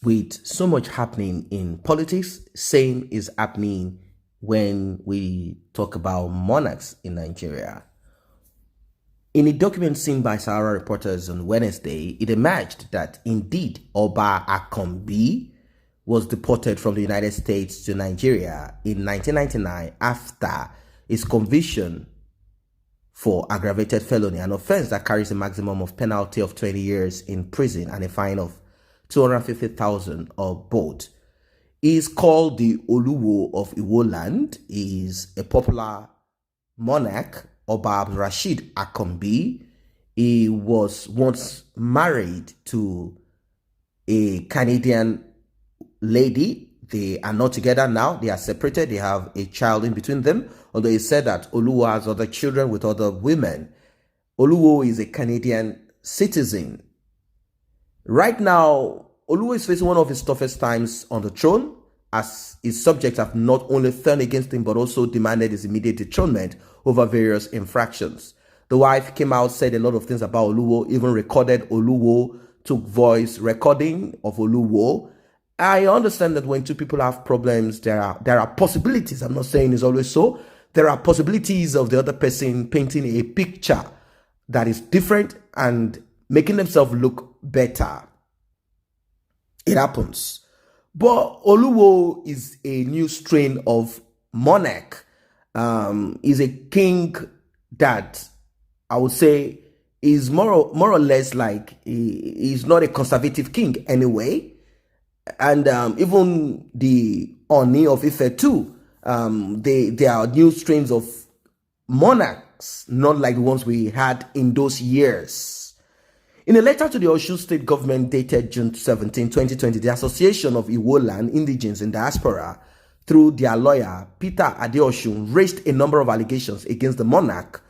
With so much happening in politics, same is happening when we talk about monarchs in Nigeria. In a document seen by Sahara reporters on Wednesday, it emerged that indeed Oba Akombi was deported from the United States to Nigeria in 1999 after his conviction for aggravated felony, an offense that carries a maximum of penalty of 20 years in prison and a fine of 250,000 or both. He is called the Oluwo of Iwoland. He is a popular monarch, Oba Rashid Akombi. He was once married to a Canadian lady. They are not together now. They are separated. They have a child in between them. Although he said that Oluwo has other children with other women. Oluwo is a Canadian citizen. Right now, Oluwo is facing one of his toughest times on the throne, as his subjects have not only turned against him but also demanded his immediate dethronement over various infractions. The wife came out, said a lot of things about Oluwo, even recorded Oluwo, took voice recording of Oluwo. I understand that when two people have problems, there are possibilities. I'm not saying it's always so. There are possibilities of the other person painting a picture that is different and making themselves look better. It happens. But Oluwo is a new strain of monarch. Is a king that I would say is more or less like he's not a conservative king anyway. And even the Oni of Ife too, they are new strains of monarchs, not like the ones we had in those years. In a letter to the Osun State government dated June 17, 2020, the Association of Iwoland Indigenes in Diaspora, through their lawyer, Peter Adeosun, raised a number of allegations against the monarch,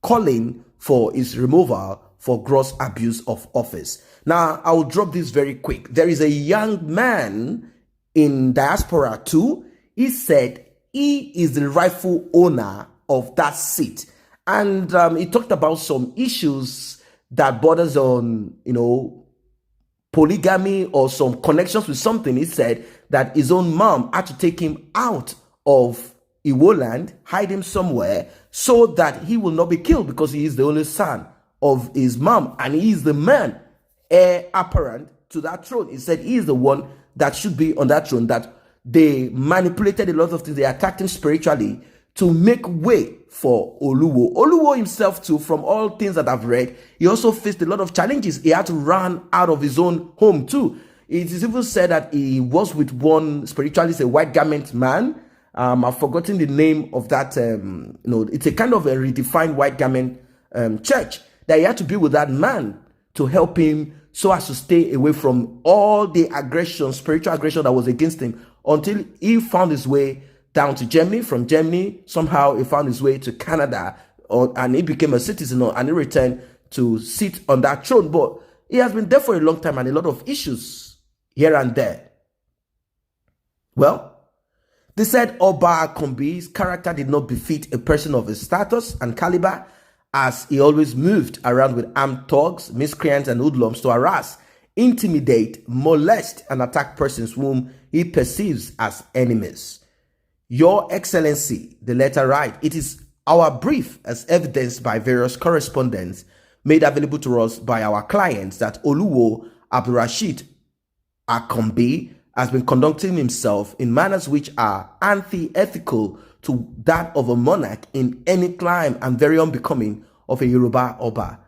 calling for his removal for gross abuse of office. Now, I will drop this very quick. There is a young man in diaspora too. He said he is the rightful owner of that seat. And he talked about some issues that borders on, polygamy or some connections with something. He said that his own mom had to take him out of Iwoland, hide him somewhere, so that he will not be killed because he is the only son of his mom and he is the man, heir apparent to that throne. He said he is the one that should be on that throne, that they manipulated a lot of things. They attacked him spiritually to make way for Oluwo. Oluwo himself too, from all things that I've read, he also faced a lot of challenges. He had to run out of his own home too. It is even said that he was with one spiritualist, a white garment man. I've forgotten the name of that. It's a kind of a redefined white garment church, that he had to be with that man to help him so as to stay away from all the aggression, spiritual aggression that was against him, until he found his way down to Germany. From Germany, somehow he found his way to Canada, and he became a citizen, and he returned to sit on that throne. But he has been there for a long time, and a lot of issues here and there. Well, they said Oba Akombi's character did not befit a person of his status and caliber, as he always moved around with armed thugs, miscreants, and hoodlums to harass, intimidate, molest, and attack persons whom he perceives as enemies. Your Excellency, the letter writes, it is our brief, as evidenced by various correspondence made available to us by our clients, that Oluwo Abdulrasheed Akombi has been conducting himself in manners which are anti-ethical to that of a monarch in any clime, and very unbecoming of a Yoruba Oba.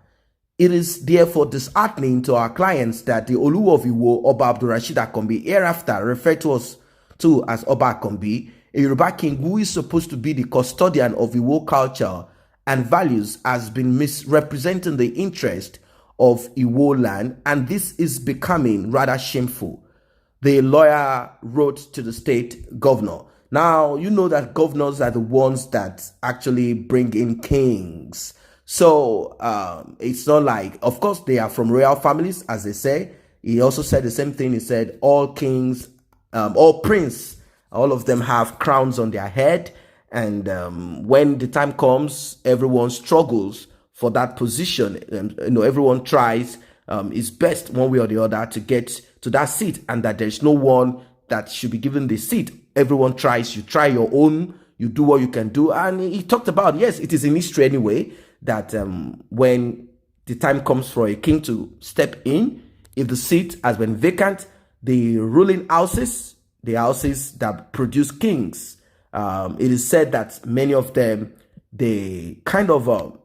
It is therefore disheartening to our clients that the Oluwo of Iwo, Oba Abdulrasheed Akombi, hereafter referred to us to as Oba Akombi, a Yoruba king who is supposed to be the custodian of Iwo culture and values, has been misrepresenting the interest of Iwoland, and this is becoming rather shameful. The lawyer wrote to the state governor. Now, you know that governors are the ones that actually bring in kings. So it's not like, of course, they are from royal families, as they say. He also said the same thing. He said all kings, all prince, all of them have crowns on their head. And when the time comes, everyone struggles for that position. Everyone tries it's best one way or the other to get to that seat, and that there's no one that should be given the seat. Everyone tries, you try your own, you do what you can do. And he talked about, yes, it is in history anyway, that when the time comes for a king to step in, if the seat has been vacant, the ruling houses, the houses that produce kings, it is said that many of them, they kind of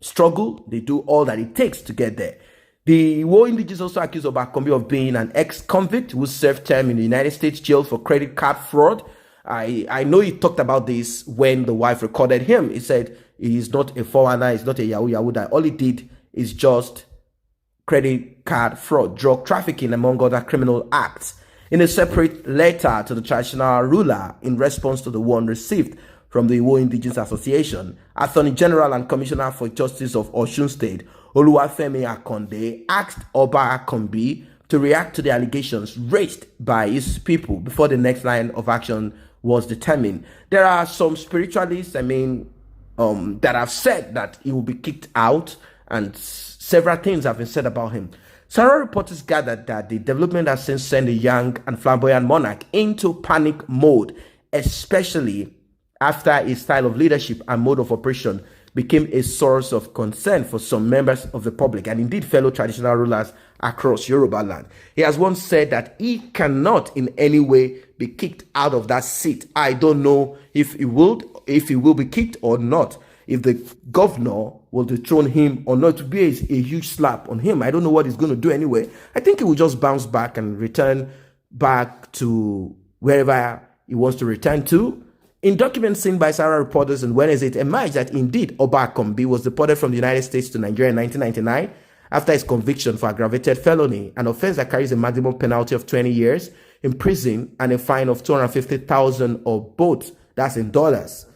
struggle, they do all that it takes to get there. The Iwo indigenous also accused Obakombi of being an ex-convict who served term in the United States jail for credit card fraud. I know he talked about this when the wife recorded him. He said he's not a foreigner, he's not a Yahoo, that all he did is just credit card fraud, drug trafficking, among other criminal acts. In a separate letter to the traditional ruler in response to the one received from the Iwo Indigenous Association, Attorney General and Commissioner for Justice of Osun State, Oluwo Akonde, asked Oba Akombi to react to the allegations raised by his people before the next line of action was determined. There are some spiritualists, that have said that he will be kicked out, and several things have been said about him. Several reporters gathered that the development has since sent the young and flamboyant monarch into panic mode, especially after his style of leadership and mode of operation became a source of concern for some members of the public and indeed fellow traditional rulers across Yoruba land. He has once said that he cannot in any way be kicked out of that seat. I don't know if he will be kicked or not, if the governor will dethrone him or not. To be a huge slap on him. I don't know what he's going to do anyway. I think he will just bounce back and return back to wherever he wants to return to. In documents seen by Sarah reporters on Wednesday, it emerged that indeed Oba Akombi was deported from the United States to Nigeria in 1999 after his conviction for aggravated felony, an offense that carries a maximum penalty of 20 years in prison and a fine of $250,000 or both. That's in dollars.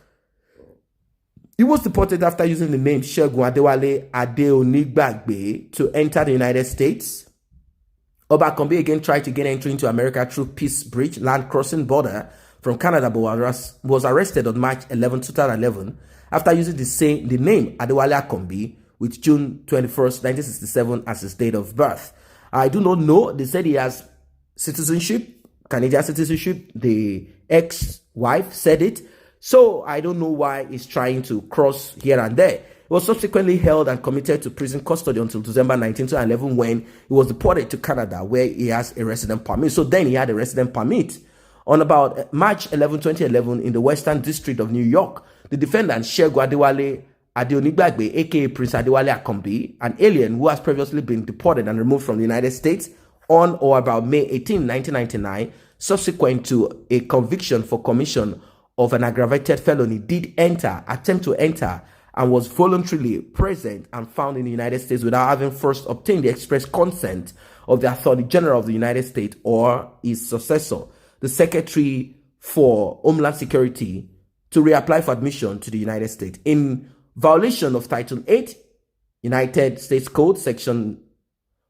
He was deported after using the name SH0Čė1NG Adeonigbagbe to enter the United States. Oba Akombi again tried to gain entry into America through Peace Bridge land crossing border from Canada, but was arrested on March 11, 2011 after using the name Adewale Akombi with June 21st, 1967 as his date of birth. I do not know. They said he has citizenship, Canadian citizenship. The ex-wife said it. So I don't know why he's trying to cross here and there. He was subsequently held and committed to prison custody until December 19, 2011 when he was deported to Canada, where he has a resident permit. So then he had a resident permit. On about March 11, 2011, in the Western District of New York, the defendant, SH0Čė1NG Adeonigbagbe, aka Prince Adewale Akombi, an alien who has previously been deported and removed from the United States on or about May 18, 1999, subsequent to a conviction for commission of an aggravated felony, did attempt to enter, and was voluntarily present and found in the United States without having first obtained the express consent of the Attorney General of the United States or his successor, the Secretary for Homeland Security, to reapply for admission to the United States. In violation of Title 8, United States Code, Section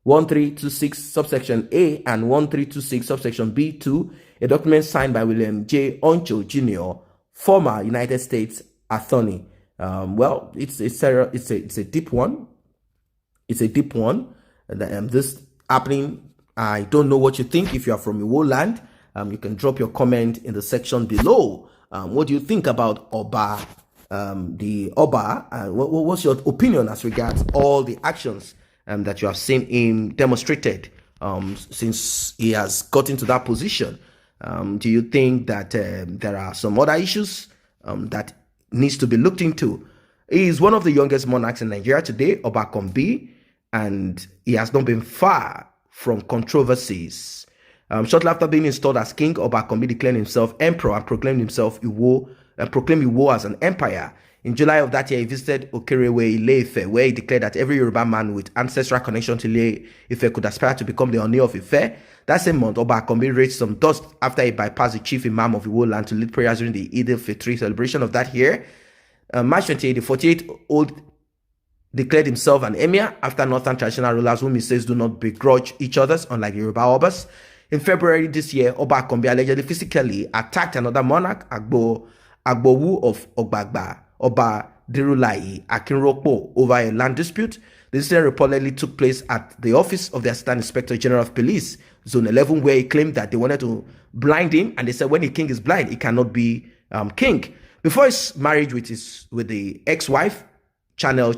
1326, subsection A and 1326, subsection B2, a document signed by William J. Oncho Jr., former United States Attorney. Well, it's a deep one. It's a deep one. This happening, I don't know what you think. If you are from Iwoland, you can drop your comment in the section below. What do you think about Oba, the Oba? What's your opinion as regards all the actions that you have seen him demonstrated since he has got into that position? Do you think that there are some other issues that needs to be looked into? He is one of the youngest monarchs in Nigeria today, Oba Akombi, and he has not been far from controversies. Shortly after being installed as king, Oba Akombi declared himself emperor and proclaimed Iwo as an empire. In July of that year, he visited Okerewe, Ile-Ife, where he declared that every Yoruba man with ancestral connection to Ile-Ife could aspire to become the Oni of Ife. That same month, Oba Akombi raised some dust after he bypassed the chief imam of Iwoland to lead prayers during the Eid al-Fitr celebration of that year. March 28, the 48-year-old declared himself an emir after northern traditional rulers whom he says do not begrudge each other's, unlike Yoruba Obas. In February this year, Oba Akombi allegedly physically attacked another monarch, Agbowu of Ogbagba, Oba Dirulayi Akinropo, over a land dispute. The incident reportedly took place at the office of the Assistant Inspector General of Police, Zone 11, where he claimed that they wanted to blind him, and they said when a king is blind, he cannot be king. Before his marriage with the ex-wife, Channel,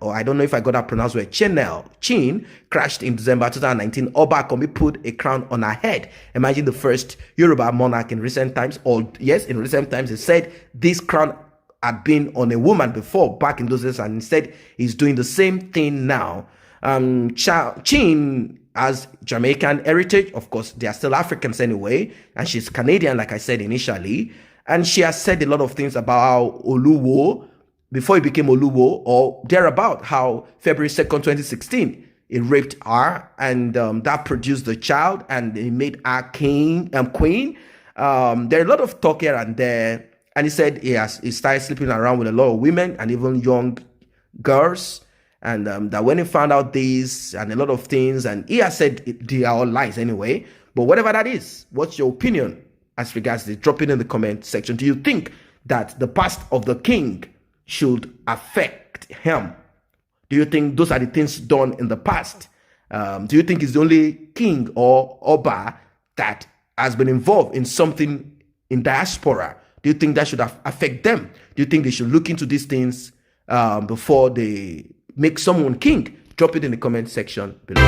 or I don't know if I got that pronounced right, Čě'nG, crashed in December 2019. Oba Akanbi put a crown on her head. Imagine the first Yoruba monarch in recent times, or yes, in recent times, they said this crown had been on a woman before, back in those days, and instead he's doing the same thing now. Čě'nG has Jamaican heritage. Of course, they are still Africans anyway, and she's Canadian, like I said initially. And she has said a lot of things about how Oluwo, before he became Oluwo, or thereabout, how February 2nd, 2016, he raped her, and that produced the child, and he made her queen. There are a lot of talk here and there, and he said he started sleeping around with a lot of women and even young girls, and that when he found out this and a lot of things, and he has said they are all lies anyway, but whatever that is, what's your opinion as regards this? Drop it in the comment section. Do you think that the past of the king should affect him? Do you think those are the things done in the past? Do you think he's the only king or Oba that has been involved in something in diaspora? Do you think that should affect them? Do you think they should look into these things before they make someone king? Drop it in the comment section below.